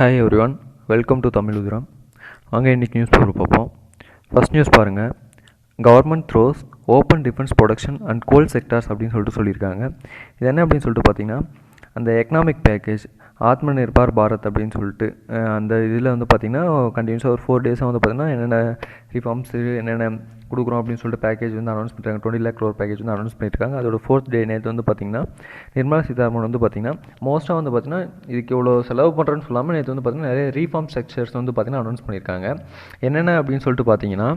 Hi everyone, welcome to Tamil உதிரம். வாங்க இன்றைக்கி நியூஸ் பேப்பர் பார்ப்போம். ஃபஸ்ட் நியூஸ் பாருங்கள். Government throws open defence production and goal sectors அப்படின்னு சொல்லியிருக்காங்க. இது என்ன அப்படின்னு சொல்லிட்டு பார்த்தீங்கன்னா, அந்த எக்கனாமிக் பேக்கேஜ் ஆத்ம நிர்பார் பாரத் அப்படின்னு சொல்லிட்டு அந்த இதில் வந்து பார்த்திங்கன்னா கண்டினியூஸாக ஒரு 4 டேஸாக வந்து பார்த்திங்கன்னா என்னென்ன ரிஃபார்ம்ஸு என்னென்ன கொடுக்குறோம் அப்படின்னு சொல்லிட்டு பேக்கேஜ் வந்து அனௌன்ஸ் பண்ணிட்டாங்க. 20 lakh crore பேக்கேஜ் வந்து அனௌன்ஸ் பண்ணியிருக்காங்க. அதோட 4th டே நேற்று வந்து பார்த்திங்கன்னா நிர்மலா சீதாராமன் வந்து பார்த்திங்கன்னா மோஸ்ட்டாக வந்து பார்த்திங்கன்னா இதுக்கு இவ்வளோ செலவு பண்ணுறேன்னு சொல்லாமல் நேற்று வந்து பார்த்திங்கன்னா நிறைய ரீஃபார்ம் ஸ்ட்ரக்சர்ஸ் வந்து பார்த்திங்கன்னா அனௌன்ஸ் பண்ணியிருக்காங்க. என்னென்ன அப்படின்னு சொல்லிட்டு பார்த்திங்கன்னா,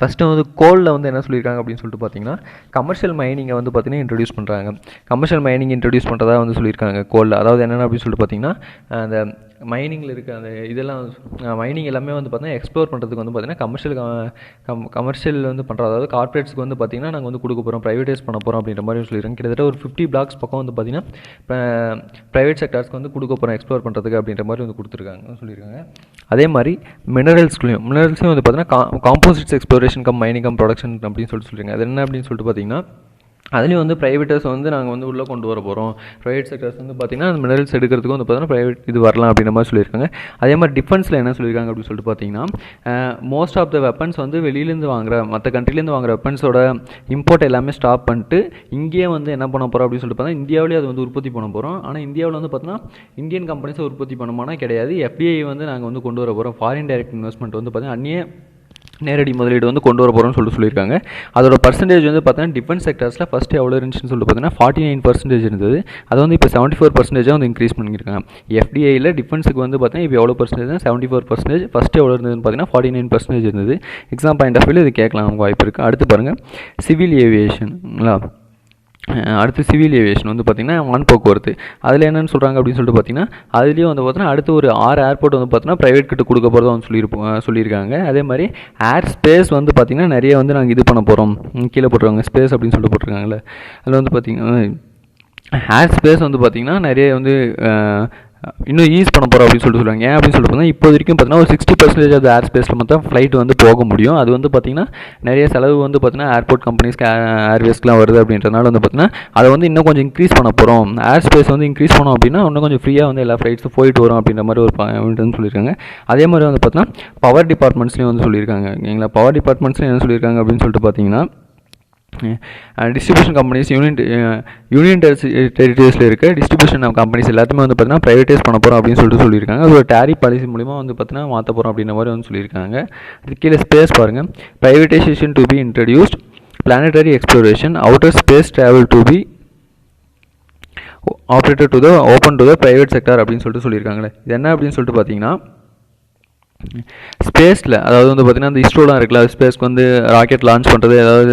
ஃபஸ்ட்டு வந்து கோலில் வந்து என்ன சொல்லியிருக்காங்க அப்படின்னு சொல்லிட்டு பார்த்தீங்கன்னா, கமர்ஷியல் மைனிங்கை வந்து பார்த்திங்கன்னா இன்ட்ரடியூஸ் பண்ணுறாங்க. கமர்ஷியல் மைனிங் இன்ட்ரடியூஸ் பண்ணுறதா வந்து சொல்லியிருக்காங்க கோலில். அதாவது என்னென்ன அப்படின்னு சொல்லிட்டு பார்த்தீங்கன்னா, அந்த மைனிங்கில் இருக்க அந்த இதெல்லாம் மைனிங் எல்லாமே வந்து பார்த்தீங்கன்னா எக்ஸ்ப்ளோர் பண்ணுறதுக்கு வந்து பார்த்திங்கன்னா கமர்ஷியல் வந்து பண்ணுறோம். அதாவது கார்ப்பரேட்ஸ்க்கு வந்து பார்த்திங்கன்னா நாங்கள் வந்து கொடுக்க போகிறோம், ப்ரைவேட்டைஸ் பண்ண போகிறோம் அப்படின்ற மாதிரி சொல்லியிருக்காங்க. கிட்டத்தட்ட ஒரு 50 blocks பக்கம் வந்து பார்த்திங்கன்னா ப்ரைவேட் செக்டார்ஸ்க்கு வந்து கொடுக்க போகிறோம் எக்ஸ்ப்ளோர் பண்ணுறதுக்கு அப்படின்ற மாதிரி வந்து கொடுத்துருக்காங்க சொல்லியிருக்காங்க. அதே மாதிரி மினரல்ஸ்லையும் வந்து பார்த்திங்கன்னா composites exploration come mining come production அப்படின்னு சொல்லியிருக்காங்க. அது என்ன அப்படின்னு சொல்லிட்டு பார்த்திங்கன்னா, அதுலேயும் வந்து ப்ரைவேட்டர்ஸ் வந்து நாங்கள் வந்து உள்ளே கொண்டு வர போகிறோம். ப்ரைவேட் செக்டர்ஸ் வந்து பார்த்திங்கன்னா அந்த மினரல்ஸ் எடுக்கிறதுக்கு வந்து பார்த்தீங்கன்னா ப்ரைவேட் இது வரலாம் அப்படின்ற மாதிரி சொல்லியிருக்காங்க. அதே மாதிரி டிஃபென்ஸில் என்ன சொல்லியிருக்காங்க அப்படின்னு சொல்லிட்டு பார்த்தீங்கன்னா, மோஸ்ட் ஆஃப் த வெப்பன்ஸ் வந்து வெளியிலேருந்து வாங்குற மற்ற கண்ட்ரிலேருந்து வாங்குற வெப்பன்ஸோட இம்போர்ட் எல்லாமே ஸ்டாப் பண்ணிட்டு இங்கேயே வந்து என்ன பண்ண போகிறோம் அப்படின்னு சொல்லிட்டு பார்த்தா இந்தியாவிலேயே அது வந்து உற்பத்தி பண்ண போகிறோம். ஆனால் இந்தியாவில் வந்து பார்த்தீங்கன்னா இந்தியன் கம்பெனிஸை உற்பத்தி பண்ணோம்னா கிடையாது, எஃப்டிஐ வந்து நாங்கள் வந்து கொண்டு வர போகிறோம். ஃபாரின் டைரக்ட் இன்வெஸ்ட்மெண்ட் வந்து பார்த்தீங்கன்னா அந்நிய நேரடி முதலீடு வந்து கொண்டு வர போகிறோம்னு சொல்லியிருக்காங்க. அதோட பர்சன்டேஜ் வந்து பார்த்தீங்கன்னா டிஃபென்ஸ் செக்டர்ஸில் ஃபஸ்ட்டு எவ்வளோ இருந்துச்சுன்னு சொல்லிட்டு பார்த்தீங்கன்னா 49% இருந்தது. அது வந்து இப்போ 74% வந்து இன்க்ரீஸ் பண்ணியிருக்காங்க. எஃப்டிஐயில் டிஃபென்ஸுக்கு வந்து பார்த்தீங்கன்னா இப்போ எவ்வளோ பர்சன்டேஜ் 74%. ஃபஸ்ட்டு எவ்வளோ இருந்ததுன்னு பார்த்தீங்கன்னா 49% இருந்தது. எக்ஸாம் பாயிண்ட் ஆஃப் வியூவில் இது கேட்கலாம் நமக்கு வாய்ப்பு இருக்குது. அடுத்து பாருங்கள் சிவில் ஏவியேஷன்ங்களா. அடுத்து சிவில் ஏவியேஷன் வந்து பார்த்திங்கன்னா வான் போக்குவரத்து. அதில் என்னென்னு சொல்கிறாங்க அப்படின்னு சொல்லிட்டு பார்த்தீங்கன்னா, அதுலேயும் வந்து பார்த்தீங்கன்னா அடுத்து ஒரு 6 ஏர்போர்ட் வந்து பார்த்தீங்கன்னா ப்ரைவேட் கிட்ட கொடுக்க போகிறதா வந்து சொல்லியிருக்காங்க. அதே மாதிரி ஏர் ஸ்பேஸ் வந்து பார்த்திங்கன்னா நிறைய வந்து நாங்கள் இது பண்ண போகிறோம், கீழே போட்டுருவாங்க ஸ்பேஸ் அப்படின்னு சொல்லிட்டு போட்டிருக்காங்கல்ல. அதில் வந்து பார்த்திங்கன்னா ஏர் ஸ்பேஸ் வந்து பார்த்திங்கன்னா நிறைய வந்து இன்னும் யூஸ் பண்ண போகிறோம் அப்படின்னு சொல்லுவாங்க. ஏன் அப்படின்னு சொல்லிட்டு இப்போ வரைக்கும் பார்த்தீங்கன்னா ஒரு 60% ஆஃப் ஏர் ஸ்பேஸில் மட்டும் ஃப்ளைட் வந்து போக முடியும். அது வந்து பார்த்திங்கன்னா நிறைய செலவு வந்து பார்த்திங்கன்னா ஏர்போர்ட் கம்பெனிஸ்க்கு ஏர்வேஸ்க்குலாம் வருது அப்படின்றதுனால வந்து பார்த்திங்கன்னா அதை வந்து இன்னும் கொஞ்சம் இன்க்ரீஸ் பண்ண போகிறோம். ஏர் ஸ்பேஸ் வந்து இன்க்ரீஸ் பண்ணோம் அப்படின்னா இன்னும் கொஞ்சம் ஃப்ரீயாக வந்து எல்லா ஃப்ளைட்ஸும் போயிட்டு வரும் அப்படின்ற மாதிரி ஒரு பாயிண்ட் சொல்லியிருக்காங்க. அதே மாதிரி வந்து பார்த்தீங்கன்னா பவர் டிபார்ட்மெண்ட்ஸ்லேயும் வந்து சொல்லியிருக்காங்க. ஓகேங்களா, பவர் டிபார்ட்மெண்ட்ஸ்லையும் என்ன சொல்லியிருக்காங்க அப்படின்னு சொல்லிட்டு பார்த்தீங்கன்னா, டிஸ்ட்ரிபியூஷன் கம்பெனிஸ் யூனியன் டெரிட்டரிஸில் இருக்க டிஸ்ட்ரிபியூஷன் கம்பெனிஸ் எல்லாத்தையுமே வந்து பார்த்தீங்கன்னா ப்ரைவேட்டைஸ் பண்ண போகிறோம் அப்படின்னு சொல்லியிருக்காங்க. அது ஒரு டேரிஃப் பாலிசி மூலிமா வந்து பார்த்தீங்கன்னா மாற்ற போகிறோம் அப்படின்ற மாதிரி வந்து சொல்லியிருக்காங்க. இது கீழே ஸ்பேஸ் பாருங்கள். Privatisation to be introduced, planetary exploration, outer space travel to be operated to the open to the private sector அப்படின்னு சொல்லியிருக்காங்களே. இது என்ன அப்படின்னு சொல்லிட்டு பார்த்தீங்கன்னா, ஸ்பேஸில் அதாவது வந்து பார்த்திங்கன்னா அந்த இஸ்ரோலாம் இருக்குல்ல, ஸ்பேஸ்க்கு வந்து ராக்கெட் லான்ச் பண்ணுறது, அதாவது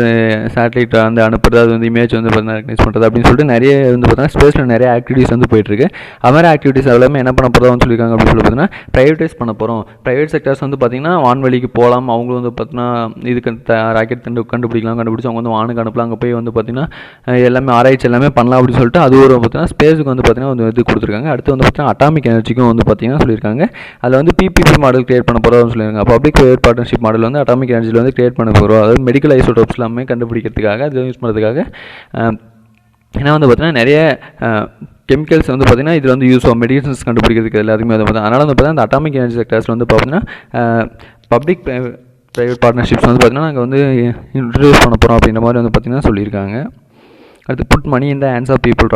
சேட்டலைட் வந்து அனுப்புறது, அது வந்து இமேஜ் வந்து பார்த்தீங்கன்னா ரெகனைஸ் பண்ணுறது அப்படின்னு சொல்லிட்டு நிறைய வந்து பார்த்தீங்கன்னா ஸ்பேஸில் நிறைய ஆக்டிவிட்டீஸ் வந்து போயிட்டுருக்கு. அது மாதிரி ஆக்டிவிட்டீஸ் எல்லாமே என்ன பண்ண போகிறதா சொல்லியிருக்காங்க அப்படின்னு சொல்லி பார்த்தீங்கன்னா ப்ரைவேட்டைஸ் பண்ண போகிறோம். ப்ரைவேட் செக்டர்ஸ் வந்து பார்த்திங்கன்னா வான்வெளிக்கு போகலாம், அவங்களும் வந்து பார்த்தீங்கன்னா இதுக்கு ராக்கெட் கண்டுபிடிச்சு அவங்க வந்து வானுக்கு அனுப்பலாம், அங்கே போய் வந்து பார்த்திங்கன்னா எல்லாமே ஆராய்ச்சி எல்லாமே பண்ணலாம் அப்படின்னு சொல்லிட்டு அது ஒரு பார்த்தீங்கன்னா ஸ்பேஸுக்கு வந்து பார்த்திங்கன்னா வந்து இது கொடுத்துருக்காங்க. அடுத்து வந்து பார்த்திங்கன்னா அட்டாமிக் எனர்ஜிக்கும் வந்து பார்த்திங்கன்னா சொல்லியிருக்காங்க. அதில் வந்து பிபிபி மாடல் கிரியேட் பண்ண போகிறோம்னு சொல்லியிருக்காங்க. பப்ளிக் ப்ரைவேட் பார்ட்னர்ஷிப் மாடல் வந்து அட்டாமிக் எனர்ஜியில் வந்து கிரியேட் பண்ண போகிறோம். அதாவது மெடிக்கல் ஐசோடோப்ஸ் எல்லாமே கண்டுபிடிக்கிறதுக்காக அது யூஸ் பண்ணுறதுக்காக. ஏன்னா வந்து பார்த்தீங்கன்னா நிறைய கெமிக்கல்ஸ் வந்து பார்த்திங்கன்னா இதில் வந்து யூஸ் ஆகும் மெடிசன்ஸ் கண்டுபிடிக்கிறதுக்கு எல்லாத்துக்குமே வந்து பார்த்தீங்கன்னா. அதனால் வந்து பார்த்தீங்கன்னா அந்த அட்டாமிக் எனர்ஜி செக்டர்ஸில் வந்து பார்த்தீங்கன்னா பப்ளிக் ப்ரைவேட் பார்ட்னர்ஷிப்ஸ் வந்து பார்த்திங்கன்னா நாங்கள் வந்து இன்ட்ரடியூஸ் பண்ண போகிறோம் அப்படின்ற மாதிரி வந்து பார்த்திங்கன்னா சொல்லியிருக்காங்க. அடுத்து புட் மணி இந்த ஹேண்ட்ஸ் ஆஃப் பீப்புள்.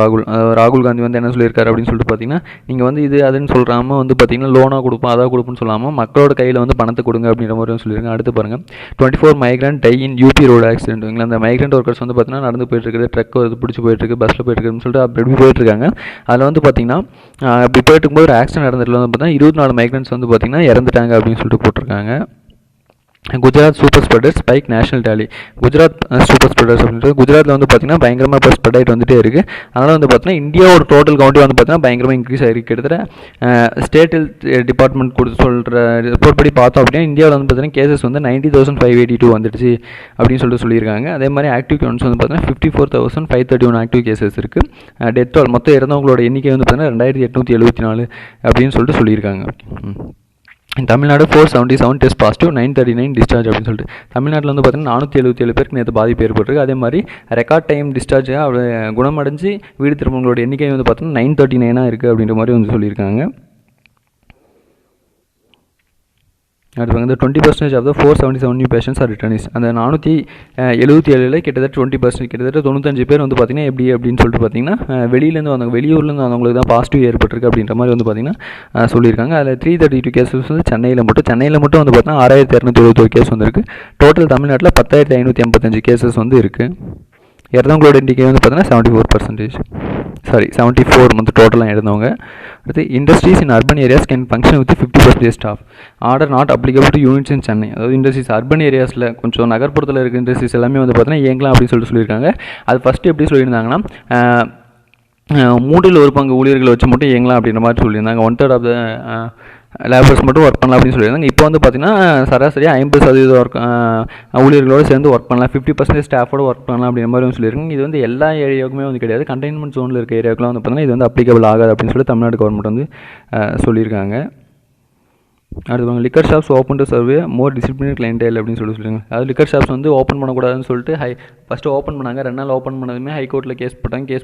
ராகுல் காந்தி வந்து என்ன சொல்லியிருக்காரு அப்படின்னு சொல்லிட்டு பார்த்தீங்கன்னா, நீங்கள் வந்து இது அதுன்னு சொல்கிறாமல் வந்து பார்த்தீங்கன்னா லோனாக கொடுப்போம் அதாக கொடுப்போம்னு சொல்லாமல் மக்களோட கையில் வந்து பணத்தை கொடுங்க அப்படின்ற மாதிரி சொல்லியிருக்காங்க. அடுத்து பாருங்கள், 24 migrant die in UP road accident. அந்த மைக்ரண்ட் ஒர்க்கர்ஸ் வந்து பார்த்தீங்கன்னா நடந்து போயிட்டுருக்குது, ட்ரக் வந்து பிடிச்சி போயிட்டுருக்கு, பஸ்ஸில் போயிட்டுருக்குன்னு சொல்லிட்டு அப்படி போயிட்டுருக்காங்க. அதில் வந்து பார்த்தீங்கன்னா அப்படி போயிட்டு இருக்கும்போது ஒரு ஆக்சிடென்ட் நடந்ததுல வந்து பார்த்தீங்கன்னா 24 மைக்ரண்ட்ஸ் வந்து பார்த்தீங்கன்னா இறந்துட்டாங்க அப்படின்னு சொல்லிட்டு போட்டிருக்காங்க. Gujarat super spreaders spike national daily. Gujarat super spreaders அப்படின்றது குஜராத்தில் வந்து பார்த்திங்கன்னா பயங்கரமாக இப்போ ஸ்ப்ரெட் ஆகிட்டு வந்துட்டே இருக்குது. அதனால் வந்து பார்த்திங்கன்னா இந்தியாவோட டோட்டல் கவுண்டி வந்து பார்த்திங்கன்னா பயங்கரமாக இன்க்ரீஸ் ஆகிருக்கு. கிட்டத்தட்ட ஸ்டேட் ஹெல்த் டிபார்ட்மெண்ட் கொடுத்து சொல்கிற ரிப்போர்ட் படி பார்த்தோம் அப்படின்னா இந்தியாவில் வந்து பார்த்திங்கன்னா கேசஸ் வந்து 90,582 வந்துடுச்சு அப்படின்னு சொல்லியிருக்காங்க. அதே மாதிரி ஆக்டிவ் கவுண்ட்ஸ் வந்து பார்த்திங்கன்னா 54,531 ஆக்டிவ் கேசஸ் இருக்குது. டெத் மொத்தம் இறந்தவங்களோட எண்ணிக்கை வந்து பார்த்திங்கன்னா 2,874 அப்படின்னு சொல்லியிருக்காங்க. தமிழ்நாடு 477 டெஸ்ட் பாசிட்டிவ், 939 டிஸ்சார்ஜ் அப்படின்னு சொல்லிட்டு. தமிழ்நாட்டில் வந்து பார்த்தீங்கன்னா 477 பேருக்கு நேற்று பாதிப்பு ஏற்பட்டிருக்கு. அதே மாதிரி ரெக்கார்ட் டைம் டிஸ்சார்ஜாக குணமடைஞ்சு வீடு திரும்பவங்களோட எண்ணிக்கை வந்து பார்த்தீங்கன்னா 939 இருக்குது அப்படின்ற மாதிரி வந்து சொல்லியிருக்காங்க. அடுத்து வந்து 20% of the 477 new patients are returnees. அந்த 477 கிட்டத்தட்ட 20%, கிட்டத்தட்ட 95 பேர் வந்து பார்த்திங்கன்னா எப்படி அப்படின்னு சொல்லிட்டு பார்த்திங்கன்னா வெளியிலேருந்து வந்தவங்க, வெளியூர்லேருந்து வந்தவங்களுக்கு தான் பாசிட்டிவ் ஏற்பட்டிருக்கு அப்படின்ற மாதிரி வந்து பார்த்திங்கன்னா சொல்லியிருக்காங்க. அதில் 332 கேசஸ் வந்து சென்னையில் மட்டும் வந்து பார்த்தீங்கன்னா 6221 கேஸ் வந்துருக்கு. டோட்டல் தமிழ்நாட்டில் 10,585 கேசஸ் வந்து இருக்குது. இறந்தவங்களோட எண்ணிக்கை வந்து பார்த்தீங்கன்னா 74 வந்து டோட்டலாக இறந்தவங்க. அடுத்து industries in urban areas can function with 50% staff. Order not applicable to units இன் சென்னை. அதாவது இண்டஸ்ட்ரீஸ் அர்பன் ஏரியாஸில் கொஞ்சம் நகர்ப்புறத்தில் இருக்க இண்டஸ்ட்ரீஸ் எல்லாமே வந்து பார்த்தீங்கன்னா இயங்கலாம் அப்படின்னு சொல்லியிருக்காங்க. அது ஃபஸ்ட்டு எப்படி சொல்லியிருந்தாங்கன்னா 3/4 ஊழியர்களை வச்சு மட்டும் இயங்கலாம் அப்படின்ற மாதிரி சொல்லியிருந்தாங்க. 1/3 ஆஃப் த லேபர்ஸ் மட்டும் ஒர்க் பண்ணலாம் அப்படின்னு சொல்லியிருந்தாங்க. இப்போ வந்து பார்த்தீங்கன்னா சராசரியாக 50% ஒர்க் ஊழியர்களோடு சேர்ந்து ஒர்க் பண்ணலாம், 50% ஸ்டாஃபோடு ஒர்க் பண்ணலாம் அப்படின்ற மாதிரி வந்து சொல்லியிருக்காங்க. இது வந்து எல்லா ஏரியாவுக்குமே வந்து கிடையாது, கண்டெய்ன்மெண்ட் ஜோனில் இருக்க ஏரியாவுக்குலாம் வந்து பார்த்தீங்கன்னா இது வந்து அப்ளிகபிள் ஆகாது அப்படின்னு சொல்லி தமிழ்நாடு கவர்மெண்ட் வந்து சொல்லியிருக்காங்க. அடுத்து liquor shops open to serve more discipline clientele அப்படின்னு சொல்லியிருக்காங்க. அது லிக்கர் ஷாப்ஸ் வந்து ஓப்பன் பண்ணக்கூடாதுன்னு சொல்லிட்டு ஃபஸ்ட்டு ஓப்பன் பண்ணாங்க. 2 நாள் ஓப்பன் பண்ணதுமே ஹைகோர்ட்டில் கேஸ்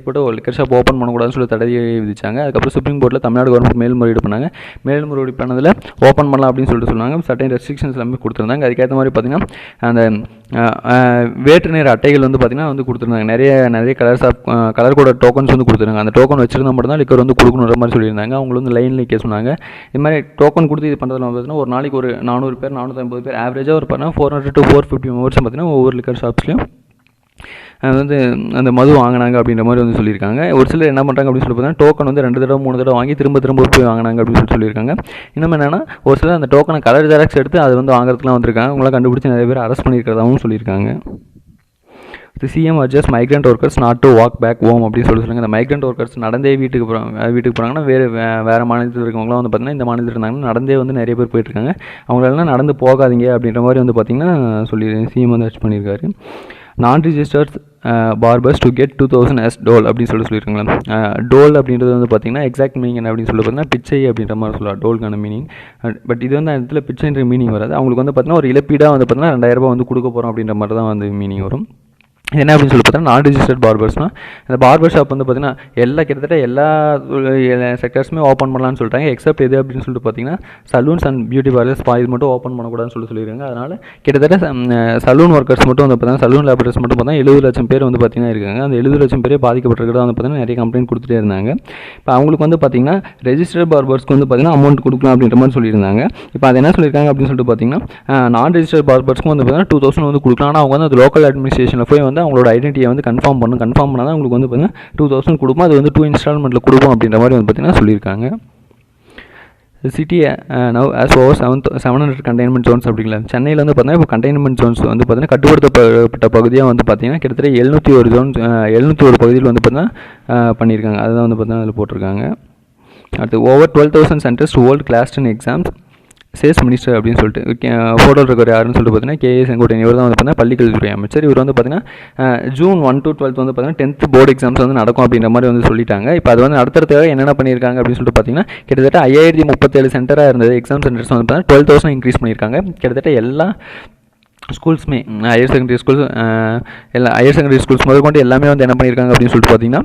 போட்டு லிக்கர் ஷாப் ஓப்பன் பண்ணக்கூடாதுன்னு சொல்லி தடை விதிச்சாங்க. அதுக்கப்புறம் சுப்ரீம் கோர்ட்டில் தமிழ்நாடு கவர்மெண்ட் மேல்முறையீடு பண்ணாங்க. மேல்முறையீடு பண்ணதில் ஓப்பன் பண்ணலாம் அப்படின்னு சொல்லிட்டு சொன்னாங்க. சர்டைன் ரெஸ்ட்ரிக்ஷன்ஸ் எல்லாமே கொடுத்துருந்தாங்க. அதுக்கேற்ற மாதிரி பார்த்திங்கன்னா அந்த வேற்று நேர அட்டைகள் வந்து பார்த்திங்கன்னா வந்து கொடுத்துருந்தாங்க. நிறைய கலர் கோட டோக்கன்ஸ் வந்து கொடுத்துருந்தாங்க. அந்த டோக்கன் வச்சிருந்தா மட்டும் தான் லிக்கர் வந்து கொடுக்கணுன்ற மாதிரி சொல்லியிருந்தாங்க. அவங்க வந்து லைனில் நிற்க சொன்னாங்க. இது மாதிரி டோக்கன் கொடுத்து இது பண்ணுறது பார்த்தீங்கன்னா ஒரு நாளைக்கு ஒரு 400 பேர் 450 பேர் ஆவரேஜாக ஒரு பார்த்தீங்கன்னா 400 to 450 மெம்பர்ஸ் பார்த்தீங்கன்னா ஒவ்வொரு லிக்கர் ஷாப்ஸ்லையும் வந்து அந்த மது வாங்கினாங்க அப்படின்ற மாதிரி வந்து சொல்லியிருக்காங்க. ஒரு சிலர் என்ன பண்ணுறாங்க அப்படின்னு சொல்லி பார்த்தீங்கன்னா டோக்கன் வந்து 2 தடவை 3 தடவை வாங்கி திரும்ப போய் வாங்கினாங்க அப்படின்னு சொல்லியிருக்காங்க. இன்னும் என்னென்னா ஒரு சிலர் அந்த டோக்கனை கலர் ஜெராக்ஸ் எடுத்து அது வந்து வாங்குறதுக்குலாம் வந்திருக்காங்க. அவங்களாம் கண்டுபிடிச்சி நிறைய பேர் அரெஸ்ட் பண்ணியிருக்கிறதாகவும் சொல்லியிருக்காங்க. CM adjust migrant workers not to walk back home அப்படின்னு சொல்லுவாங்க. இந்த மைக்ரண்ட் ஒர்க்கர்ஸ் நடந்தே வீட்டுக்கு போகிறாங்கன்னா வேறு மாநிலத்தில் இருக்கவங்களாம் வந்து பார்த்திங்கன்னா இந்த மாநிலத்தில் இருந்தாங்கன்னா நடந்தே வந்து நிறைய பேர் போயிட்டுருக்காங்க. அவங்களெல்லாம் நடந்து போகாதீங்க அப்படின்ற மாதிரி வந்து பார்த்திங்கன்னா சிஎம் வந்து அரெஸ்ட் பண்ணியிருக்காரு. Non registered barbers to get 2000 as dole அப்படின்னு சொல்லியிருக்காங்களா. டோல் அப்படின்றது வந்து பார்த்திங்கன்னா எக்ஸாக்ட் மீனிங் என்ன அப்படின்னு சொல்லி பார்த்தீங்கன்னா பிச்சை அப்படின்ற மாதிரி சொல்லலாம் டோலுக்கான மீனிங். பட் இது வந்து அந்த இடத்துல பிச்சைன்ற மீனிங் வராது. அவங்களுக்கு வந்து பார்த்திங்கன்னா ஒரு இழப்பீடாக வந்து பார்த்திங்கன்னா 2000 ரூபாய் வந்து கொடுக்க போகிறோம் அப்படின்ற மாதிரி தான் வந்து மீனிங் வரும். என்ன அப்படின்னு சொல்லி பார்த்தீங்கன்னா நான் ரிஜிஸ்டர்ட் பார்பர்ஸ்னால் இந்த பார்பர் ஷாப் வந்து பார்த்திங்கன்னா கிட்டத்தட்ட எல்லா செக்டர்ஸுமே ஓப்பன் பண்ணலான்னு சொல்லிட்டாங்க. எக்ஸப்ட் எது அப்படின்னு சொல்லிட்டு பார்த்தீங்கன்னா சலூன்ஸ் அண்ட் பியூட்டி பார்லர்ஸ் இது மட்டும் ஓப்பன் பண்ணக்கூடாதுன்னு சொல்லியிருக்காங்க. அதனால் கிட்டத்தட்ட சலூன் ஒர்க்கர்ஸ் மட்டும் வந்து பார்த்தீங்கன்னா சலூன் லேபர்ஸ் மட்டும் பார்த்தீங்கன்னா 70 லட்சம் பேர் வந்து பார்த்திங்கன்னா இருக்காங்க. அந்த 70 லட்சம் பேரே பாதிக்கப்பட்டிருக்கிறதா வந்து பார்த்திங்கன்னா நிறைய கம்ப்ளைண்ட் கொடுத்துட்டே இருந்தாங்க. இப்போ அவங்களுக்கு வந்து பார்த்திங்கன்னா ரெஜிஸ்டர்ட் பார்பர்ஸ்க்கு வந்து பார்த்திங்கன்னா அமௌண்ட் கொடுக்கலாம் அப்படின்ற மாதிரி சொல்லியிருந்தாங்க. இப்போ அது என்ன சொல்லியிருக்காங்க அப்படின்னு சொல்லிட்டு பார்த்தீங்கன்னா நான் ரெஜிஸ்டர்ட் பார்பர்ஸ்க்கும் வந்து பார்த்திங்கன்னா 2000 வந்து கொடுக்கலாம். ஆனால் அவங்க வந்து அது லோக்கல் அட்மினிஸ்ட்ரேஷனில் போய் வந்து அவங்களோட ஐடென்டிட்டியை வந்து கன்ஃபார்ம் பண்ணால் தான் உங்களுக்கு வந்து பார்த்தீங்கன்னா 2000 கொடுப்போம். அது வந்து 2 இன்ஸ்டால்மெண்ட்டில் கொடுப்போம் அப்படின்ற மாதிரி வந்து பார்த்தீங்கன்னா சொல்லியிருக்காங்க. City now as over 700 containment Jones அப்படிங்களா. சென்னையில் வந்து பார்த்தீங்கன்னா இப்போ கண்டெய்ன்மெண்ட் ஜோன்ஸ் வந்து பார்த்தீங்கன்னா கட்டுப்படுத்தப்பட்ட பகுதியாக வந்து பார்த்தீங்கன்னா கிட்டத்தட்ட 701 ஜோன்ஸ் 701 பகுதியில் வந்து பார்த்தீங்கன்னா பண்ணியிருக்காங்க. அதுதான் வந்து பார்த்தீங்கன்னா அதில் போட்டிருக்காங்க. அடுத்து over 12,000 centres to hold class 10 exams says minister அப்படின்னு சொல்லிட்டு ஃபோட்டோவில் இருக்கிற யாருன்னு சொல்லிட்டு பார்த்தீங்கன்னா கேஏ செங்கோட்டையன். இவர் தான் வந்து பார்த்தீங்கன்னா பள்ளிக்கல்வித்துறை அமைச்சர். இவர் வந்து பார்த்தீங்கன்னா June 1 to 12 வந்து பார்த்தீங்கன்னா 10th போர்டு எக்ஸாம்ஸ் வந்து நடக்கும் அப்படின்ற மாதிரி வந்து சொல்லிட்டாங்க. இப்போ அது வந்து அடுத்தடுத்த என்னென்ன பண்ணியிருக்காங்க அப்படின்னு சொல்லிட்டு பார்த்தீங்கன்னா கிட்டத்தட்ட 5037 சென்டராக இருந்தது எக்ஸாம் சென்டர்ஸ் வந்து பார்த்தீங்கன்னா 12,000 இன்க்ரீஸ் பண்ணியிருக்காங்க. கிட்டத்தட்ட எல்லா ஸ்கூல்ஸுமே ஹையர் செகண்டரி ஸ்கூல்ஸ் முதல் கொண்டு எல்லாமே வந்து என்ன பண்ணியிருக்காங்க அப்படின்னு சொல்லிட்டு பார்த்தீங்கன்னா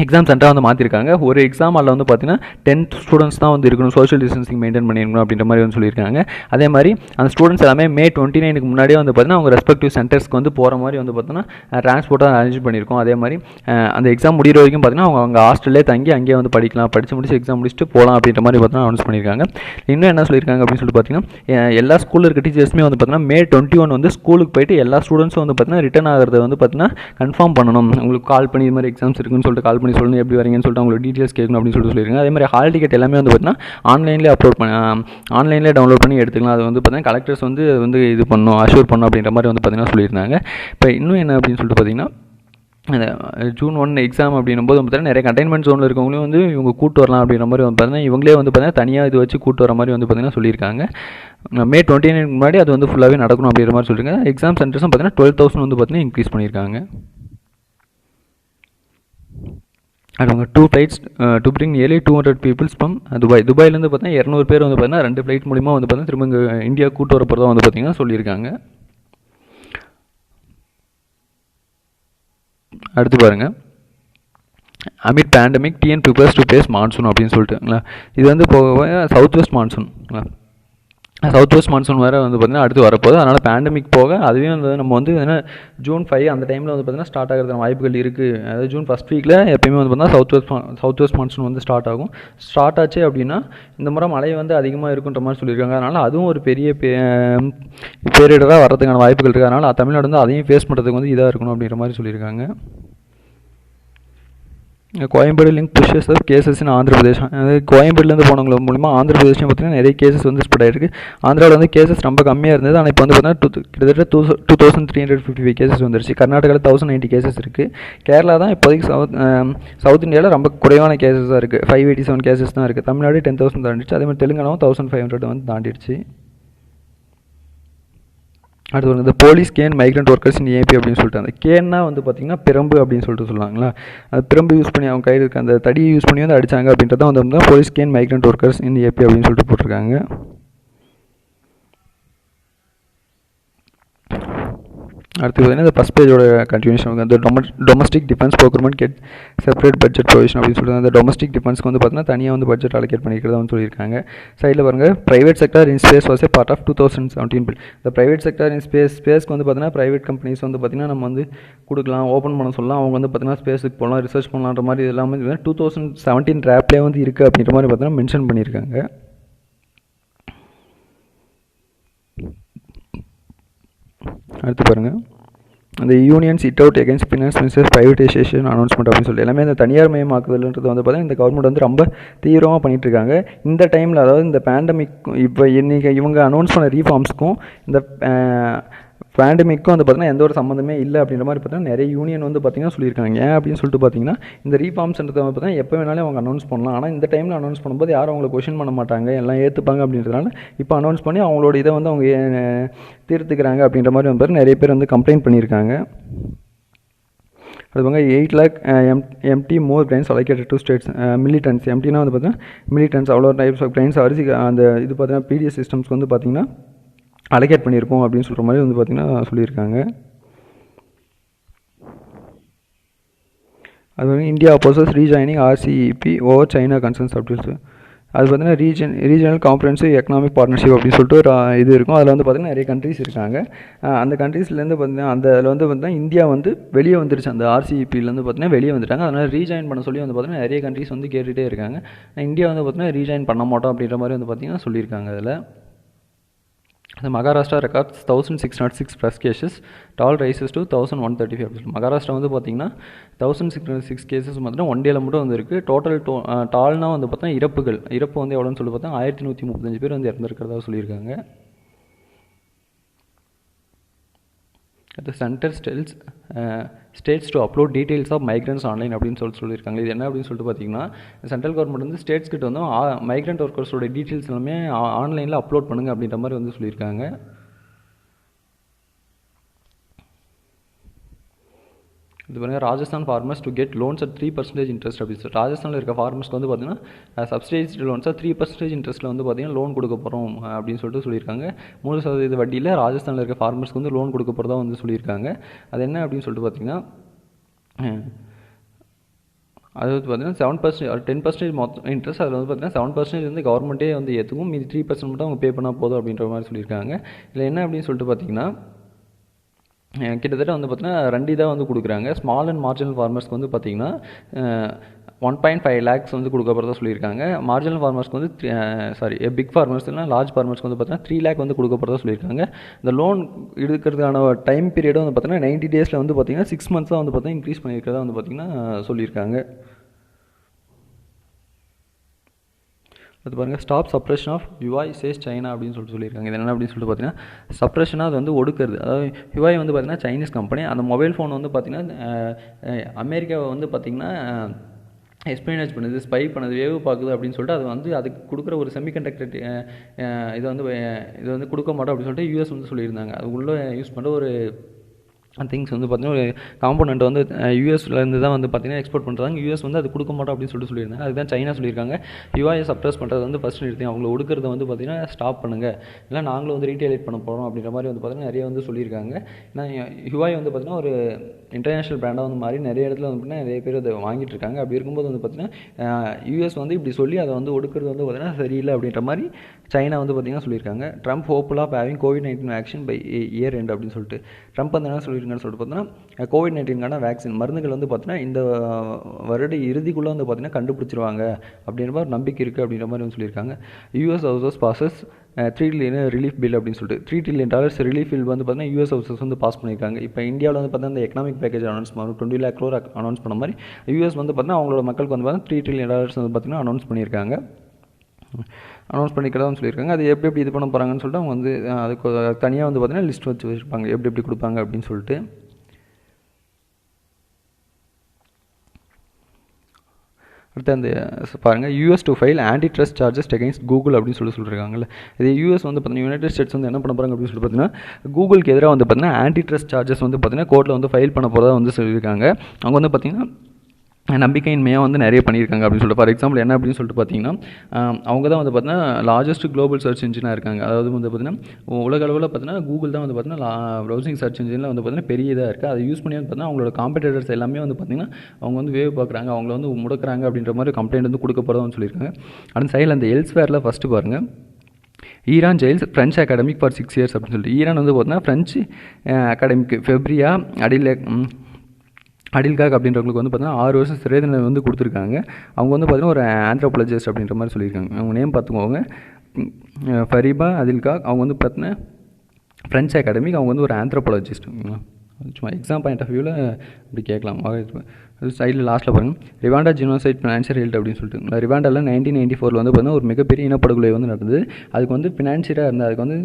எக்ஸாம் சென்டராக வந்து மாற்றிருக்காங்க. ஒரு எக்ஸாம் அதில் வந்து பார்த்தீங்கன்னா 10 ஸ்டூடெண்ட்ஸ் தான் வந்து இருக்கணும், சோஷியல் டிஸ்டன்சிங் மெயின்டைன் பண்ணியிருக்கணும் அப்படின்ற மாதிரி வந்து சொல்லியிருக்காங்க. அதே மாதிரி அந்த ஸ்டூடெண்ட்ஸ் எல்லாமே May 29க்கு முன்னாடியே வந்து பார்த்தீங்கன்னா அவங்க ரெஸ்பெக்டிவ் சென்டர்ஸ்க்கு வந்து போகிற மாதிரி வந்து பார்த்தீங்கன்னா டிரான்ஸ்போர்ட்டாக அரேஞ்ச் பண்ணியிருக்கோம். அதே மாதிரி அந்த எக்ஸாம் முடிகிற வரைக்கும் பார்த்தீங்கன்னா அவங்க ஹாஸ்டல்லே தங்கி அங்கேயே வந்து படிக்கலாம், முடிச்சு எக்ஸாம் முடிச்சுட்டு போகலாம் அப்படின்ற மாதிரி பார்த்தீங்கன்னா அனௌன்ஸ் பண்ணியிருக்காங்க. இன்னும் என்ன சொல்லியிருக்காங்க அப்படின்னு சொல்லிட்டு பார்த்தீங்கன்னா எல்லா ஸ்கூலில் இருக்க டீச்சர்ஸுமே வந்து பார்த்தீங்கன்னா May 21 வந்து ஸ்கூலுக்கு போயிட்டு எல்லா ஸ்டூடெண்ட்ஸும் வந்து பார்த்தீங்கன்னா ரிட்டன் ஆகிறத வந்து பார்த்தீங்கன்னா கன்ஃபார்ம் பண்ணணும். உங்களுக்கு கால் பண்ணி இது மாதிரி எக்ஸாம்ஸ் இருக்குன்னு சொல்லிட்டு கால் பண்ணி சொல்லணும், எப்படி வரீங்கன்னு சொல்லிட்டு அவங்களோட டீட்டெயில்ஸ் கேட்கணும் அப்படின்னு சொல்லியிருக்காங்க. அதே மாதிரி ஹால் டிக்கெட் எல்லாமே வந்து பார்த்தீங்கன்னா ஆன்லைன்லேயே டவுன்லோட் பண்ணி எடுத்துக்கலாம். அது வந்து பார்த்தீங்கன்னா கலெக்டர்ஸ் வந்து இது பண்ணணும், அஷ்யூர் பண்ணணும் அப்படின்ற மாதிரி வந்து பார்த்தீங்கன்னா சொல்லியிருந்தாங்க. இப்போ இன்னும் என்ன அப்படின்னு சொல்லிட்டு பார்த்தீங்கன்னா June 1 எக்ஸாம் அப்படின்னும் போது பார்த்தீங்கன்னா நிறைய கண்டெய்ன்மெண்ட் ஜோனில் இருக்கவங்களையும் வந்து இவங்க கூட்டு வரலாம் அப்படின்ற மாதிரி வந்து பார்த்தீங்கன்னா இவங்களே வந்து பார்த்தீங்கன்னா தனியாக இது வச்சு கூட்டு வர மாதிரி வந்து பார்த்தீங்கன்னா சொல்லியிருக்காங்க. May 29 முன்னாடி அது வந்து ஃபுல்லாகவே நடக்கணும் அப்படின்ற மாதிரி சொல்லியிருக்காங்க. எக்ஸாம் சென்டர்ஸும் பார்த்தீங்கன்னா 12,000 வந்து பார்த்தீங்கன்னா இன்க்ரீஸ் பண்ணியிருக்காங்க. அவங்க 2 flights to bring nearly 200 peoples from துபாயிலேருந்து பார்த்தீங்கன்னா 200 பேர் வந்து பார்த்தீங்கன்னா 2 ஃப்ளைட் மூலிமா வந்து பார்த்தீங்கன்னா திரும்ப இங்கே இந்தியா கூட்டு வரப்போகிறதா வந்து பார்த்தீங்கன்னா சொல்லியிருக்காங்க. அடுத்து பாருங்கள், amid pandemic TN prepares to face monsoon அப்படின்னு சொல்லிட்டுங்களா. இது வந்து போக south west monsoon south west monsoon வேறு வந்து பார்த்திங்கன்னா அடுத்து வரப்போகுது. அதனால் பேண்டமிக் போக அதுவே வந்து நம்ம வந்து என்ன ஜூன் 5 அந்த டைமில் வந்து பார்த்திங்கன்னா ஸ்டார்ட் ஆகிறதுக்கு வாய்ப்புகள் இருக்குது. அதாவது ஜூன் ஃபஸ்ட் வீக்கில் எப்போயுமே வந்து பார்த்திங்கன்னா சவுத் வெஸ்ட் மான்சூன் வந்து ஸ்டார்ட் ஆகும். ஸ்டார்ட் ஆச்சு அப்படின்னா இந்த முறை மழை வந்து அதிகமாக இருக்குன்ற மாதிரி சொல்லியிருக்காங்க. அதனால் அதுவும் ஒரு பெரிய பேரிடராக வரதுக்கான வாய்ப்புகள் இருக்குது. அதனால் தமிழ்நாடு வந்து அதையும் ஃபேஸ் பண்ணுறதுக்கு வந்து இதாக இருக்கணும் அப்படின்ற மாதிரி சொல்லியிருக்காங்க. Koyambedu link புஷஸ் up cases in Andhra Pradesh. அதாவது கோயம்பேடுலேருந்து போனவங்க மூலிமா ஆந்திர பிரதேஷ்லையும் பார்த்திங்கன்னா நிறைய கேசஸ் வந்து ஸ்ப்ரெட் ஆகிருக்கு. ஆந்திராவில் வந்து கேசஸ் ரொம்ப கம்மியாக இருந்தது. ஆனால் இப்போ வந்து பார்த்தீங்கன்னா கிட்டத்தட்ட 2355 கேசஸ் வந்துருச்சு. கர்நாடகாவில் 1090 கேசஸ் இருக்குது. கேரளா தான் இப்போதைக்கு சவுத் இந்தியாவில் ரொம்ப குறைவான கேசஸ் தான் இருக்குது. 587 கேசஸ் தான் இருக்குது. தமிழ்நாடு 10,000 தாண்டிடுச்சு. அதே மாதிரி தெலுங்கானாவும் 1500 வந்து தாண்டிடுச்சு. அடுத்து வந்து இந்த police can migrant workers in AP அப்படின்னு சொல்லிட்டு, அந்த கேன்னா வந்து பார்த்திங்கன்னா பிரம்பு அப்படின்னு சொல்லிட்டு சொல்லுவாங்களா, அது பிரம்பு யூஸ் பண்ணி அவங்க கையில் இருக்க அந்த தடியை யூஸ் பண்ணி வந்து அடித்தாங்க அப்படின்றத வந்து police can migrant workers in AP அப்படின்னு சொல்லிட்டு போட்டிருக்காங்க. அடுத்து பார்த்தீங்கன்னா இந்த ஃபஸ்ட் பேஜோட கண்டினியூஷன் அந்த domestic defence procurement get separate budget provision அப்படின்னு சொல்லிட்டு அந்த டொமஸ்டிக் டிஃபென்ஸ்க்கு வந்து பார்த்தீங்கன்னா தனியாக வந்து பட்ஜெட் அலோகேட் பண்ணிக்கிறதா வந்து சொல்லியிருக்காங்க. சைடில் பாருங்கள், private sector in space was a part of 2017 bill. இந்த ப்ரைவேட் செக்டர் இன் ஸ்பேஸ்க்கு வந்து பார்த்தீங்கன்னா ப்ரைவேட் கம்பெனிஸ் வந்து பார்த்தீங்கன்னா நம்ம வந்து கொடுக்கலாம், ஓப்பன் பண்ண சொல்லலாம். அவங்க வந்து பார்த்தீங்கன்னா ஸ்பேஸுக்கு போகலாம், ரிசர்ச் பண்ணலான்ற மாதிரி எல்லாமே 2017 ட்ராப்லேயே வந்து இருக்குது அப்படின்ற மாதிரி பார்த்தீங்கன்னா மென்ஷன் பண்ணியிருக்காங்க. அடுத்து பாருங்கள், அந்த unions it out against finance ministers privatisation announcement அப்படின்னு சொல்லி எல்லாமே இந்த தனியார் மயமாக்குதல்ன்றது வந்து பார்த்தீங்கன்னா இந்த கவர்மெண்ட் வந்து ரொம்ப தீவிரமாக பண்ணிகிட்டு இருக்காங்க. இந்த டைமில் அதாவது இந்த பேண்டமிக் இப்போ இன்றைக்கி இவங்க அனௌன்ஸ் பண்ண ரீஃபார்ம்ஸ்க்கும் இந்த பேண்டமிக்கும் வந்து பார்த்திங்கன்னா எந்த ஒரு சம்மந்தமே இல்லை அப்படின்ற மாதிரி பார்த்தீங்கன்னா நிறைய யூனியன் வந்து பார்த்திங்கன்னா சொல்லியிருக்காங்க. ஏன் அப்படின்னு சொல்லிட்டு பார்த்தீங்கன்னா இந்த ரீஃபார்ம்ஸ்ன்றது வந்து பார்த்தீங்கன்னா எப்போ வேணாலும் அவங்க அனௌன்ஸ் பண்ணலாம். ஆனால் இந்த டைமில் அனௌன்ஸ் பண்ணும்போது யாரும் அவங்களை கொஷின் பண்ண மாட்டாங்க, எல்லாம் ஏற்றுப்பாங்க அப்படின்றதுனால இப்போ அனௌன்ஸ் பண்ணி அவங்களோட இதை வந்து அவங்க தீர்த்துக்கிறாங்க அப்படின்ற மாதிரி வந்து நிறைய பேர் வந்து கம்ப்ளைண்ட் பண்ணியிருக்காங்க. அது வந்து 8 lakh MT more grains allocated to states militants. எம்டினா வந்து பார்த்தீங்கன்னா மிலிட்டன்ஸ் அவ்வளோ டைப்ஸ் ஆஃப் கிரைன்ஸ் அரிசி அந்த இது பார்த்தீங்கன்னா பிடிஎஸ் சிஸ்டம்ஸ்க்கு வந்து பார்த்திங்கன்னா அலோகேட் பண்ணியிருக்கோம் அப்படின்னு சொல்கிற மாதிரி வந்து பார்த்திங்கன்னா சொல்லியிருக்காங்க. அது வந்து India opposes rejoining RCEP over China concerns அப்படின்னு அது பார்த்தீங்கன்னா ரீஜனல் காம்ப்ரஹென்சிவ் எக்கனாமிக் பார்ட்னர்ஷிப் அப்படின்னு சொல்லிட்டு ஒரு இது இருக்கும். அதில் வந்து பார்த்திங்கன்னா நிறைய கண்ட்ரிஸ் இருக்காங்க. அந்த கண்ட்ரீஸ்லேருந்து பார்த்திங்கன்னா அந்த அதில் வந்து பார்த்திங்கன்னா இந்தியா வந்து வெளியே வந்துருச்சு, அந்த ஆர்சிஇபிலேருந்து பார்த்திங்கன்னா வெளியே வந்துட்டாங்க. அதனால் ரீஜாயின் பண்ண சொல்லி வந்து பார்த்திங்கன்னா நிறைய கண்ட்ரிஸ் வந்து கேட்டுகிட்டே இருக்காங்க. இந்தியா வந்து பார்த்திங்கன்னா ரீஜாயின் பண்ண மாட்டோம் அப்படின்ற மாதிரி வந்து பார்த்திங்கன்னா சொல்லியிருக்காங்க. அதில் Maharashtra records 1606 plus cases, toll rises to 1135 அப்படின்னு. மகாராஷ்டிரா வந்து பார்த்திங்கன்னா 1606 கேசஸ் பார்த்தீங்கன்னா ஒன் டேல மட்டும் வந்து இருக்குது. டோட்டல் டால்னா வந்து பார்த்தீங்கன்னா இறப்பு வந்து எவ்வளோன்னு சொல்லி பார்த்தா 1135 பேர் வந்து இறந்துருக்கிறதா சொல்லியிருக்காங்க. The center tells states to upload details of migrants online அப்படின்னு சொல்லியிருக்காங்க. இது என்ன அப்படின்னு சொல்லிட்டு பார்த்தீங்கன்னா சென்ட்ரல் கவர்மெண்ட் வந்து ஸ்டேட்ஸ் கிட்ட வந்து மைக்ரண்ட் ஒர்க்கர்ஸோட டீட்டெயில்ஸ் எல்லாமே ஆன்லைனில் அப்லோட் பண்ணுங்க அப்படின்ற மாதிரி வந்து சொல்லியிருக்காங்க. இது பாருங்கள், Rajasthan farmers to get loans at 3% interest அப்படின்னு சொல்லி ராஜஸ்தானில் இருக்க ஃபார்மர்ஸ்க்கு வந்து பார்த்தீங்கன்னா சப்சிடைஸ்டு லோன்ஸாக 3% இன்ட்ரெஸ்ட்டில் வந்து பார்த்தீங்கன்னா லோன் கொடுக்க போகிறோம் அப்படின்னு சொல்லிட்டு சொல்லியிருக்காங்க. 3% வட்டியில் ராஜஸ்தானில் இருக்க ஃபார்மர்ஸ்க்கு வந்து லோன் கொடுக்க போகிறதா வந்து சொல்லியிருக்காங்க. அது என்ன அப்படின்னு சொல்லிட்டு பார்த்தீங்கன்னா அது வந்து பார்த்தீங்கன்னா 7% ஒரு 10% மொத்தம் இன்ட்ரெஸ்ட். அதில் வந்து பார்த்தீங்கன்னா 7% வந்து கவர்மெண்ட்டே வந்து ஏற்றுக்கும், மீதி 3% மட்டும் அவங்க பே பண்ணால் போதும் அப்படின்ற மாதிரி சொல்லியிருக்காங்க. இதில் என்ன அப்படின்னு சொல்லிட்டு பார்த்தீங்கன்னா கிட்டத்தட்ட வந்து பார்த்தீங்கன்னா 2 இதாக வந்து கொடுக்குறாங்க. ஸ்மால் அண்ட் மார்ஜினல் ஃபார்மர்ஸ்க்கு வந்து பார்த்தீங்கன்னா 1.5 lakhs வந்து கொடுக்க போகிறதா சொல்லியிருக்காங்க. மார்ஜினல் ஃபார்மர்ஸ்க்கு வந்து பிக் ஃபார்மர்ஸ்லாம் லார்ஜ் ஃபார்மர்ஸ்க்கு வந்து பார்த்தீங்கன்னா 3 lakh வந்து கொடுக்க போகிறதா சொல்லியிருக்காங்க. இந்த லோன் எடுக்கிறதுக்கான டைம் பீரியடும் வந்து பார்த்தீங்கன்னா 90 days வந்து பார்த்தீங்கன்னா 6 months வந்து பார்த்தீங்கன்னா இன்க்ரீஸ் பண்ணியிருக்கிறதா வந்து பார்த்தீங்கன்னா சொல்லியிருக்காங்க. அது பாருங்கள், stop suppression of Huawei says China அப்படின்னு சொல்லியிருக்காங்க. இது என்ன அப்படின்னு சொல்லிட்டு பார்த்தீங்கன்னா சப்ரேஷனாக அது வந்து ஒடுக்கிறது. அதாவது ஹுவாய் வந்து பார்த்தீங்கன்னா சைனீஸ் கம்பெனி. அந்த மொபைல் ஃபோன் வந்து பார்த்திங்கன்னா அமெரிக்காவை வந்து பார்த்திங்கன்னா எஸ்பியனேஜ் பண்ணுது, ஸ்பை பண்ணுது, வேவு பார்க்குது அப்படின்னு சொல்லிட்டு அது வந்து அதுக்கு கொடுக்குற ஒரு செமிகண்டக்டர் இது வந்து கொடுக்க மாட்டோம் அப்படின்னு சொல்லிட்டு யூஎஸ் வந்து சொல்லியிருந்தாங்க. அது உள்ளே யூஸ் பண்ணுற ஒரு திங்ஸ் வந்து பார்த்திங்கன்னா ஒரு காம்போனண்ட் வந்து யூஎஸ்லேருந்து தான் வந்து பார்த்திங்கன்னா எக்ஸ்போர்ட் பண்ணுறாங்க. யூஎஸ் வந்து அது கொடுக்க மாட்டோம் அப்படின்னு சொல்லியிருந்தாங்க. அதுதான் சைனா சொல்லியிருக்காங்க ஹியூவாயை சப்ரஸ் பண்ணுறது வந்து ஃபஸ்ட் நிறுத்தி அவங்கள ஒடுக்கிறத வந்து பார்த்திங்கன்னா ஸ்டாப் பண்ணுங்கள், இல்லை நாங்களும் வந்து ரீட்டெயிலேட் பண்ண போகிறோம் அப்படின்ற மாதிரி வந்து பார்த்திங்கன்னா நிறைய வந்து சொல்லியிருக்காங்க. ஏன்னா ஹியூவாய் வந்து பார்த்திங்கன்னா ஒரு இன்டர்நேஷ்னல் பிராண்டாக வந்து மாதிரி நிறைய இடத்துல வந்து பார்த்திங்கன்னா நிறைய பேர் அதை வாங்கிட்டு இருக்காங்க. அப்படி இருக்கும்போது வந்து பார்த்திங்கன்னா யூஎஸ் வந்து இப்படி சொல்லி அதை வந்து ஒடுக்கிறது வந்து பார்த்திங்கன்னா சரியில்லை அப்படின்ற மாதிரி சைனா வந்து பார்த்திங்கன்னா சொல்லியிருக்காங்க. Trump hopeful of having COVID-19 vaccine by year end அப்படின்னு சொல்லிட்டு ட்ரம்ப் வந்து என்ன சொல்லியிருக்காங்கன்னு சொல்லிட்டு பார்த்தீங்கன்னா COVID-19க்கான வேக்சின் மருந்துகள் வந்து பார்த்தீங்கன்னா இந்த வருட இறுதிக்குள்ளே வந்து பார்த்தீங்கன்னா கண்டுபிடிச்சிருவாங்க அப்படின்ற மாதிரி நம்பிக்கை இருக்குது அப்படின்ற மாதிரி வந்து சொல்லியிருக்காங்க. US houses bosses $3 trillion relief bill அப்படின்னு சொல்லிட்டு $3 trillion ரிலீஃப் பில் வந்து பார்த்தீங்கன்னா யூஎஸ் ஹவுசஸ் வந்து பாஸ் பண்ணியிருக்காங்க. இப்போ இந்தியாவில் வந்து பார்த்தீங்கன்னா இந்த எக்கனாமிக் பேக்கேஜ் அனௌன்ஸ் பண்ணி 20 lakh crore அனௌன்ஸ் பண்ண மாதிரி யூஎஸ் வந்து பார்த்தீங்கன்னா அவங்களோட மக்களுக்கு வந்து பார்த்தீங்கன்னா $3 trillion வந்து பார்த்தீங்கன்னா அனௌன்ஸ் பண்ணியிருக்காங்க. அனௌன்ஸ் பண்ணிக்கிறதான்னு சொல்லியிருக்காங்க. அது எப்படி இது பண்ண போகிறாங்கன்னு சொல்லிட்டு அவங்க வந்து அதுக்கு தனியாக வந்து பார்த்தீங்கன்னா லிஸ்ட் வச்சு வச்சுருப்பாங்க எப்படி கொடுப்பாங்க அப்படின்னு சொல்லிட்டு. அடுத்து அந்த பாருங்கள் US to file anti trust charges against Google அப்படின்னு சொல்லியிருக்காங்கல்ல. இது யூஎஸ் வந்து பார்த்தீங்கன்னா யுனைடெட் ஸ்டேட்ஸ் வந்து என்ன பண்ண போகிறாங்க அப்படின்னு சொல்லி பார்த்தீங்கன்னா கூகுளுக்கு எதிராக வந்து பார்த்தீங்கன்னா ஆன்டி ட்ரஸ்ட் சார்ஜஸ் வந்து பார்த்தீங்கன்னா கோர்ட்டில் வந்து ஃபைல் பண்ண போகிறதா வந்து சொல்லியிருக்காங்க. அவங்க வந்து பார்த்தீங்கன்னா நம்பிக்கையின்மையாக வந்து நிறைய பண்ணியிருக்காங்க அப்படின்னு சொல்லிட்டு. ஃபார் எக்ஸாம்பிள் என்ன அப்படின்னு சொல்லிட்டு பார்த்தீங்கன்னா அவங்க தான் வந்து பார்த்தீங்கன்னா லார்ஜஸ்ட் குளோபல் சர்ச் இன்ஜினாக இருக்காங்க. அதாவது வந்து பார்த்தீங்கன்னா உலக அளவில் பார்த்தீங்கன்னா கூகுள் தான் வந்து பார்த்தீங்கன்னா ப்ரௌசிங் சர்ச் இன்ஜினில் வந்து பார்த்தீங்கன்னா பெரிய இதாக இருக்குது. அதை யூஸ் பண்ணி வந்து பார்த்தீங்கன்னா அவங்களோட காம்படிட்டர்ஸ் எல்லாமே வந்து பார்த்தீங்கன்னா அவங்க வந்து வேவ் பார்க்குறாங்க, அவங்கள வந்து முடக்கிறாங்க அப்படின்ற மாதிரி கம்ப்ளைண்ட் வந்து கொடுக்க போகிறதான்னு சொல்லியிருக்காங்க. அடுத்த சைடில் அந்த எல்ஸ்வேரில் ஃபஸ்ட்டு பாருங்கள் Iran jails French academic for 6 years அப்படின்னு சொல்லிட்டு. ஈரான் வந்து பார்த்தீங்கன்னா ஃப்ரெஞ்சு அகாடமிக் ஃபெப்ரியா அடில்காக் அப்படின்றவங்களுக்கு வந்து பார்த்தீங்கன்னா 6 வருஷம் சிறை தண்டனை வந்து கொடுத்துருக்காங்க. அவங்க வந்து பார்த்தீங்கன்னா ஒரு ஆந்த்ரோபாலஜிஸ்ட் அப்படின்ற மாதிரி சொல்லியிருக்காங்க. அவங்க நேம் பார்த்துக்கோங்க, ஃபரிபா அடில்காக். அவங்க வந்து பார்த்தீங்கன்னா ஃப்ரெஞ்ச் அகாடமிக், அவங்க வந்து ஒரு ஆந்த்ரோபாலஜிஸ்ட். சும்மா எக்ஸாம் பாயிண்ட் ஆஃப் வியூவில் இப்படி கேட்கலாம். சைடில் லாஸ்ட்டில் பாருங்கள் ரிவாண்டா ஜினோசைட் ஃபினான்ஷியல் ஹெல்த் அப்படின்னு சொல்லிட்டு. ரிவாண்டாவில் 1994 வந்து பார்த்தீங்கன்னா ஒரு மிகப்பெரிய இனப்படுகொலை வந்து நடந்தது. அதுக்கு வந்து ஃபினான்ஷியலாக இருந்தால் அதுக்கு வந்து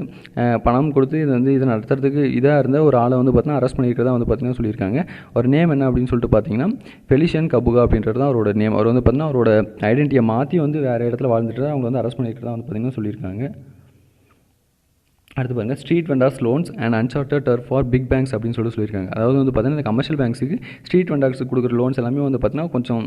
பணம் கொடுத்து இது வந்து இதை நடத்துறதுக்கு இதாக இருந்த ஒரு ஆளை வந்து பார்த்தீங்கன்னா அரெஸ்ட் பண்ணியிருக்கிறதா வந்து பார்த்தீங்கன்னா சொல்லியிருக்காங்க. ஒரு நேம் என்ன அப்படின்னு சொல்லிட்டு பார்த்தீங்கன்னா ஃபெலிஷியன் கபுகா அப்படின்றது தான் அவரோட நேம். அவர் வந்து பார்த்தீங்கன்னா அவரோட ஐடென்டிட்டியை மாற்றி வந்து வேறு இடத்துல வாழ்ந்துட்டு அவங்க வந்து அரெஸ்ட் பண்ணியிருக்கிறதா வந்து பார்த்தீங்கன்னா சொல்லியிருக்காங்க. அடுத்து பாருங்கள் street vendors loans and uncharted turf for big banks அப்படின்னு சொல்லியிருக்காங்க. அதாவது வந்து பார்த்தீங்கன்னா இந்த கமர்ஷியல் பேங்க்ஸுக்கு ஸ்ட்ரீட் வெண்டார்ஸுக்கு கொடுக்குற லோன்ஸ் எல்லாமே வந்து பார்த்தீங்கன்னா கொஞ்சம்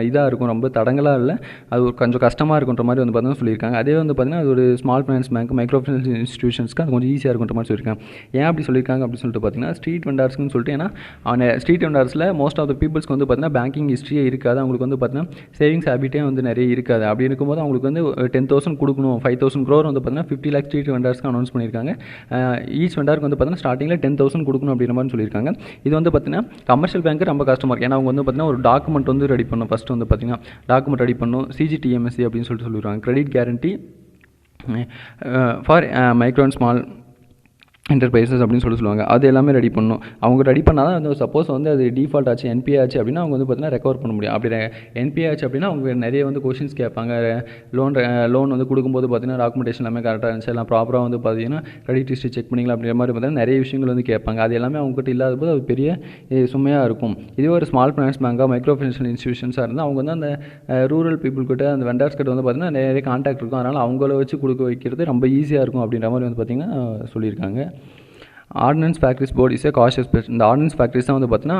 இதாக இருக்கும், ரொம்ப தடங்களாக இல்லை, அது ஒரு கொஞ்சம் கஷ்டமாக இருக்குன்ற மாதிரி வந்து பார்த்தீங்கன்னா சொல்லியிருக்காங்க. அதே வந்து பார்த்தீங்கன்னா அது ஒரு small finance bank micro finance இன்ஸ்டியூஷன்ஸ்க்கு அது கொஞ்சம் ஈஸியாக இருக்குன்ற மாதிரி சொல்லியிருக்காங்க. ஏன் அப்படி சொல்லியிருக்காங்க அப்படின்னு சொல்லிட்டு பார்த்தீங்கன்னா ஸ்ட்ரீட் வெண்டார்ஸ்க்குன்னு சொல்லிட்டு, ஏன்னா ஸ்ட்ரீட் வெண்டார்ஸில் மோஸ்ட் ஆஃப் த பீப்புள்ஸ்க்கு வந்து பார்த்தீங்கன்னா பேங்கிங் ஹிஸ்ட்ரியே இருக்காது, அவங்களுக்கு வந்து பார்த்தீங்கன்னா சேவிங்ஸ் ஹேபிட்டே வந்து நிறைய இருக்காது. அப்படி இருக்கும்போது அவங்களுக்கு வந்து 10,000 கொடுக்கணும், 5,000 crore வந்து பார்த்தீங்கன்னா 50 lakh ஸ்ட்ரீட் வெண்டார்ஸ்க்கு அனௌன்ஸ் பண்ணியிருக்காங்க. ஈச் வெண்டாருக்கு வந்து பார்த்தீங்கன்னா ஸ்டார்டிங்கில் 10,000 கொடுக்கணும் அப்படின்ற மாதிரி சொல்லியிருக்காங்க. இது வந்து பார்த்தீங்கன்னா கமர்ஷியல் பேங்க்கு ரொம்ப கஷ்டமாக இருக்குது. ஏன்னா அவங்க வந்து பார்த்தீங்கன்னா ஒரு டாக்குமெண்ட் வந்து ரெடி பண்ணணும். ஃபஸ்ட்டு வந்து பார்த்தீங்கன்னா டாக்குமெண்ட் ரெடி பண்ணணும், CGTMSE அப்படின்னு சொல்லிடுவாங்க, credit guarantee for micro and small enterprises அப்படின்னு சொல்லுவாங்க. அது எல்லாமே ரெடி பண்ணணும். அவங்க ரெடி பண்ணால் தான் வந்து சப்போஸ் வந்து அது டிஃபால்ட் ஆச்சு, NPA ஆச்சு அப்படின்னா அவங்க வந்து பார்த்தீங்கன்னா ரெக்கவர் பண்ண முடியும். அப்படி NPA ஆச்சு அப்படின்னா அவங்க நிறைய வந்து கொஷின்ஸ் கேட்பாங்க. லோன் வந்து கொடுக்கும்போது பார்த்தீங்கன்னா டாக்குமெண்டேஷன் எல்லாமே கரெக்டாக இருந்துச்சு, எல்லாம் ப்ராப்பராக வந்து பார்த்தீங்கன்னா கிரெடிட் ஹிஸ்ட்ரி செக் பண்ணிங்களா அப்படிங்கிற மாதிரி பார்த்தீங்கன்னா நிறைய விஷயங்கள் வந்து கேட்பாங்க. அது எல்லாமே அவங்ககிட்ட இல்லாத போது அது பெரிய சுமையாக இருக்கும். இதே ஒரு ஸ்மால் ஃபைனான்ஸ் பேங்காக மைக்ரோ ஃபைனான்ஷியல் இன்ஸ்டியூஷன்ஸாக இருந்தால் அவங்க வந்து அந்த ரூரல் பீப்புள் கிட்ட அந்த வெண்டார்ஸ் கிட்ட வந்து பார்த்தீங்கன்னா நிறைய கான்டாக்ட் இருக்கும். அதனால் அவங்கள வச்சு கொடுக்க வைக்கிறது ரொம்ப ஈஸியாக இருக்கும் அப்படின்ற மாதிரி வந்து பார்த்திங்கன்னா சொல்லியிருக்காங்க. Ordinance factories board is a cautious place. இந்த ஆர்டினன்ஸ் ஃபேக்ட்ரிஸ் தான் வந்து பார்த்தீங்கன்னா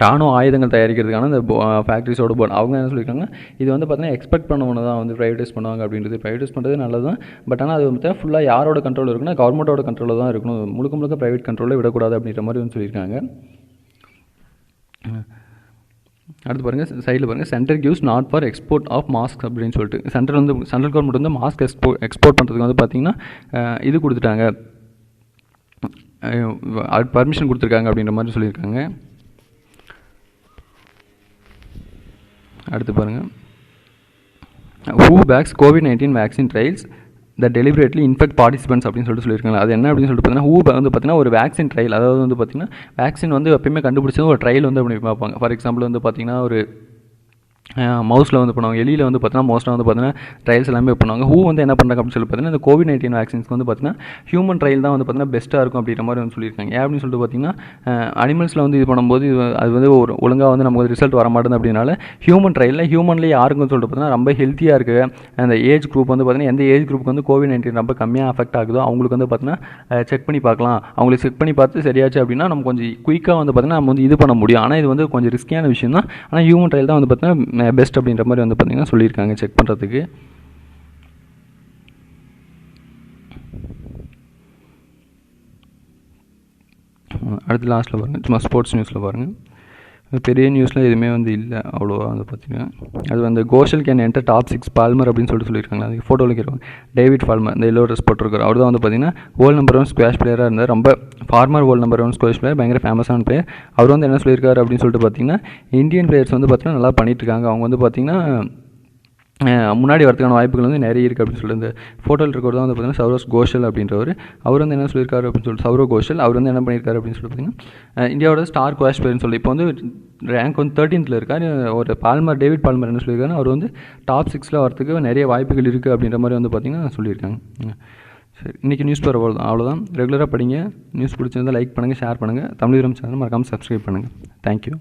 ராணுவ ஆயுதங்கள் தயாரிக்கிறதுக்கான இந்த ஃபேக்ட்ரிஸோட போர்டு. அவங்க என்ன சொல்லியிருக்காங்க, இது வந்து பார்த்தீங்கன்னா எக்ஸ்பெக்ட் பண்ணவொன்று தான் வந்து ப்ரைவேடைஸ் பண்ணுவாங்க அப்படின்றது. ப்ரைவேடைஸ் பண்ணுறது நல்லது தான், பட் ஆனால் அது வந்து ஃபுல்லாக யாரோட கண்ட்ரோல் இருக்குன்னா கவர்மெண்ட்டோட கண்ட்ரோலில் தான் இருக்கணும், முழுக்க ப்ரைவேட் கண்ட்ரோலில் விடக்கூடாது அப்படின்ற மாதிரி வந்து சொல்லியிருக்காங்க. அடுத்து பாருங்கள் சைடில் பாருங்கள் central gives nod for export of mask அப்படின்னு சொல்லிட்டு. சென்ட்ரல் கவர்மெண்ட் வந்து மாஸ்க் எக்ஸ்போர்ட் பண்ணுறதுக்கு வந்து பார்த்திங்கன்னா இது கொடுத்துட்டாங்க, பர்மிஷன் கொடுத்துருக்காங்க அப்படின்ற மாதிரி சொல்லியிருக்காங்க. அடுத்து பாருங்கள் ஹூ backs COVID-19 vaccine trials the deliberately infect participants அப்படின்னு சொல்லியிருக்காங்க. அது என்ன அப்படின்னு சொல்லிட்டு பார்த்தீங்கன்னா ஹூ வந்து பார்த்தீங்கன்னா ஒரு வேக்சின் ட்ரையல், அதாவது வந்து பார்த்தீங்கன்னா வேக்சின் வந்து எப்பயுமே கண்டுபிடிச்சது ஒரு ட்ரையல் வந்து அப்படி பார்ப்பாங்க. ஃபார் எக்ஸாம்பிள் வந்து பார்த்தீங்கன்னா ஒரு மவுஸில் வந்து பண்ணுவாங்க, எலியில் வந்து பார்த்தீங்கன்னா மோஸ்ட்டாக வந்து பார்த்தீங்கன்னா ட்ரையல்ஸ் எல்லாமே பண்ணுவாங்க. ஹூ வந்து என்ன பண்ணுறாங்க அப்படின்னு சொல்லி பார்த்தீங்கன்னா இந்த கோவிட்-19 வேக்சின்ஸ்க்கு வந்து பார்த்தீங்கன்னா ஹியூமன் ட்ரையல் தான் வந்து பார்த்தீங்கன்னா பெஸ்ட்டாக இருக்கும் அப்படின்ற மாதிரி வந்து சொல்லியிருக்காங்க. ஏன் அப்படின்னு சொல்லிட்டு பார்த்தீங்கன்னா அனிமல்ஸில் வந்து இது பண்ணும்போது அது வந்து ஒரு ஒழுங்காக வந்து நமக்கு ரிசல்ட் வர மாட்டேங்குது அப்படின்னால ஹியூமன் ட்ரையலில் ஹியூமன்லேயே யாருக்குன்னு சொல்லிட்டு பார்த்தீங்கன்னா ரொம்ப ஹெல்த்தியாக இருக்குது அந்த ஏஜ் குரூப் வந்து பார்த்தீங்கன்னா எந்த ஏஜ் குரூப்புக்கு வந்து கோவிட்-19 ரொம்ப கம்மியாக அஃபெக்ட் ஆகுதோ அவங்களுக்கு வந்து பார்த்தீங்கன்னா செக் பண்ணி பார்க்கலாம். அவங்களுக்கு செக் பண்ணி பார்த்து சரியாச்சு அப்படின்னா நம்ம கொஞ்சம் குயிக்காக வந்து பார்த்தீங்கன்னா நம்ம வந்து இது பண்ண முடியும். ஆனால் இது வந்து கொஞ்சம் ரிஸ்கியான விஷயம் தான். ஆனால் ஹியூமன் ட்ரையல் தான் வந்து பார்த்தீங்கன்னா பெஸ்ட் அப்படின்ற மாதிரி வந்து பார்த்தீங்கன்னா சொல்லியிருக்காங்க செக் பண்ணுறதுக்கு. அடுத்து லாஸ்ட்டில் பாருங்கள், சும்மா ஸ்போர்ட்ஸ் நியூஸில் பாருங்கள். பெரிய நியூஸில் எதுவுமே வந்து இல்லை அவ்வளோவா வந்து பார்த்தீங்கன்னா. அது வந்து Ghosal can enter top 6 Palmer அப்படின்னு சொல்லியிருக்காங்க. அதுக்கு ஃபோட்டோவில் இருக்கிறவங்க டேவிட் பால்மர், இந்த எல்லோ ட்ரெஸ் போட்டிருக்காரு. அவர் தான் வந்து பார்த்தீங்கன்னா வேர்ல்டு நம்பர் 1 ஸ்குவாஷ் பிளேயராக இருந்தார். ரொம்ப former world number 1 squash player, பயங்கர ஃபேமஸான பிளேயர். அவர் வந்து என்ன சொல்லியிருக்காரு அப்படின்னு சொல்லிட்டு பார்த்தீங்கன்னா இந்தியன் பிளேயர்ஸ் வந்து பார்த்தீங்கன்னா நல்லா பண்ணிட்டுருக்காங்க. அவங்க வந்து பார்த்தீங்கன்னா முன்னாடி வரதுக்கான வாய்ப்புகள் வந்து நிறைய இருக்குது அப்படின்னு சொல்லிட்டு இந்த ஃபோட்டோவில் இருக்கிறது தான் வந்து பார்த்தீங்கன்னா சௌரவ் கோஷல் அப்படின்றவர். அவர் வந்து என்ன சொல்லியிருக்காரு அப்படின்னு சொல்லிட்டு சௌரவ் கோஷல் அவர் வந்து என்ன பண்ணியிருக்காரு அப்படின்னு சொல்லிட்டு பார்த்தீங்கன்னா இந்தியாவோட ஸ்டார் குவாஷ் பிளேயர்னு சொல்லி இப்போ வந்து ரேங்க் வந்து 13th இருக்கார். ஒரு பால்மர், டேவிட் பால்மர் என்ன சொல்லியிருக்காரு, அவர் வந்து டாப் 6 வரதுக்கு நிறைய வாய்ப்புகள் இருக்குது அப்படின்ற மாதிரி வந்து பார்த்தீங்கன்னா சொல்லியிருக்காங்க. சரி, இன்றைக்கி நியூஸ் பேப்பர் அவ்வளோதான். ரெகுலராக படிங்க. நியூஸ் பிடிச்சிருந்தால் லைக் பண்ணுங்கள், ஷேர் பண்ணுங்கள். தமிழ் சேனல் மறக்காமல் சப்ஸ்கிரைப் பண்ணுங்கள். தேங்க்யூ.